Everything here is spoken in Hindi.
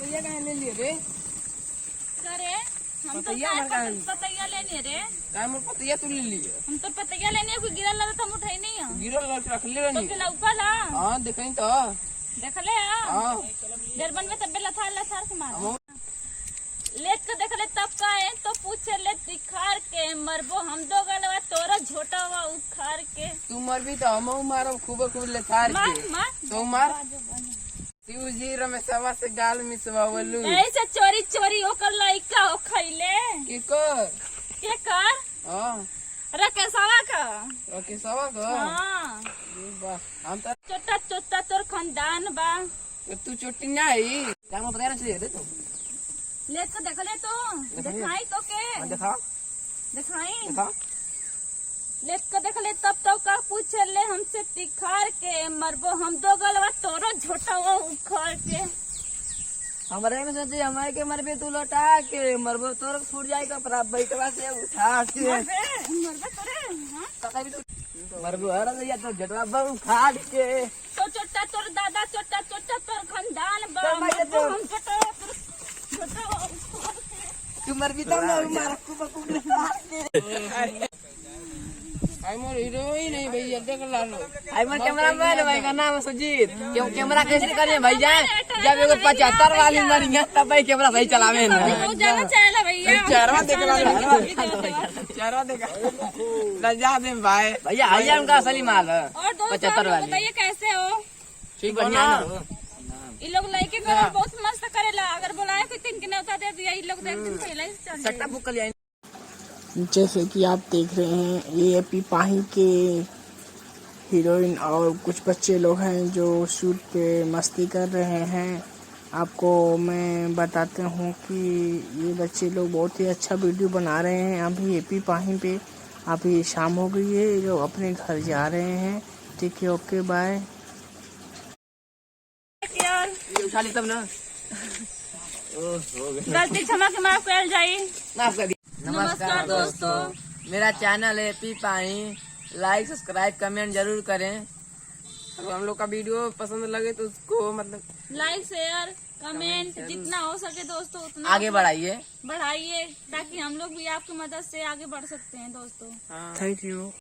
पतैया कहाँ ले लिए रे? करे हम तो पतैया लेने रे। काम पतैया तू ले लिए? हम तो पतैया लेने कोई गिरल लगा तो हम उठाई नहीं है। गिरल रख ले नहीं तो ऊपर ला। हाँ देखी तो देख ले हाँ जरबन में तब्बे लथार से मार लेट के देख ले तब का है तो पूछे ले दिखार के मरबो हम दो गलवा तोरा झोटा हुआ उखाड़ के। तू मर भी तो हम मारो खूब ले थार के तो मार तू जी रमेशवा से गाल मिसवावलू ऐसे चोरी चोरी ओकर लइका हो खइले की कर के कर हां रकेशवा का रकेशवा का हां बा हम तो छोटा छोटा तोर खानदान बा तू चोटी नहीं काम पता ना चले तो ले के देख ले तो दिखाई तो के दिखा दिखाई दिखा ले के देख ले तब तो का पूछे ले हमसे तिखार के मरबो हम दो गलवा तोरो झोटा हुआ उखाड़ के। हमारे में सोचे हमारे के मरबे तू लौटा के मरबो तोर फूट जाएगा पर बैठवा से उठा के मरबे तोरे हां कभी तो मरबो अरे या तो झटवा बम उखाड़ के तो छोटा तोर दादा छोटा छोटा तोर खानदान बा तो हम छोटा छोटा तू मर भी तो मार के आई मोर हीरोइन नहीं भैया देख ला लो आई मोर कैमरामैन भाई का नाम है सुजीत क्यों कैमरा कैसे करिए भाई जाए जब एगो 75 वाली मरिया तब भाई कैमरा सही चलावे ना जाना चाहिए भैया चेहरा देख ला चेहरा देख लजा दे भाई भैया आइए उनका असली माल है और 75 वाली बताइए कैसे हो ठीक बढ़िया ये लोग लड़के को बहुत मस्त करेला अगर बुलाए कोई तीन के न्योता दे दिया ये लोग एक दिन पहले ही चल सट्टा बुक कर लिया। जैसे कि आप देख रहे हैं ये एपी पाही के हीरोइन और कुछ बच्चे लोग हैं जो शूट पे मस्ती कर रहे हैं। आपको मैं बताता हूँ कि ये बच्चे लोग बहुत ही अच्छा वीडियो बना रहे हैं। अभी एपी पाही पे अभी शाम हो गई है, ये लोग अपने घर जा रहे हैं। ठीक है, ओके बाय। उठा ली तब ना गलती क्षमा के माफ कर जाई माफ कर नमस्कार दोस्तों, मेरा चैनल है एपी पाही, लाइक सब्सक्राइब कमेंट जरूर करें। अगर हम लोग का वीडियो पसंद लगे तो उसको मतलब लाइक शेयर कमेंट जितना हो सके दोस्तों उतना आगे बढ़ाइए ताकि हम लोग भी आपकी मदद से आगे बढ़ सकते हैं दोस्तों। Thank you.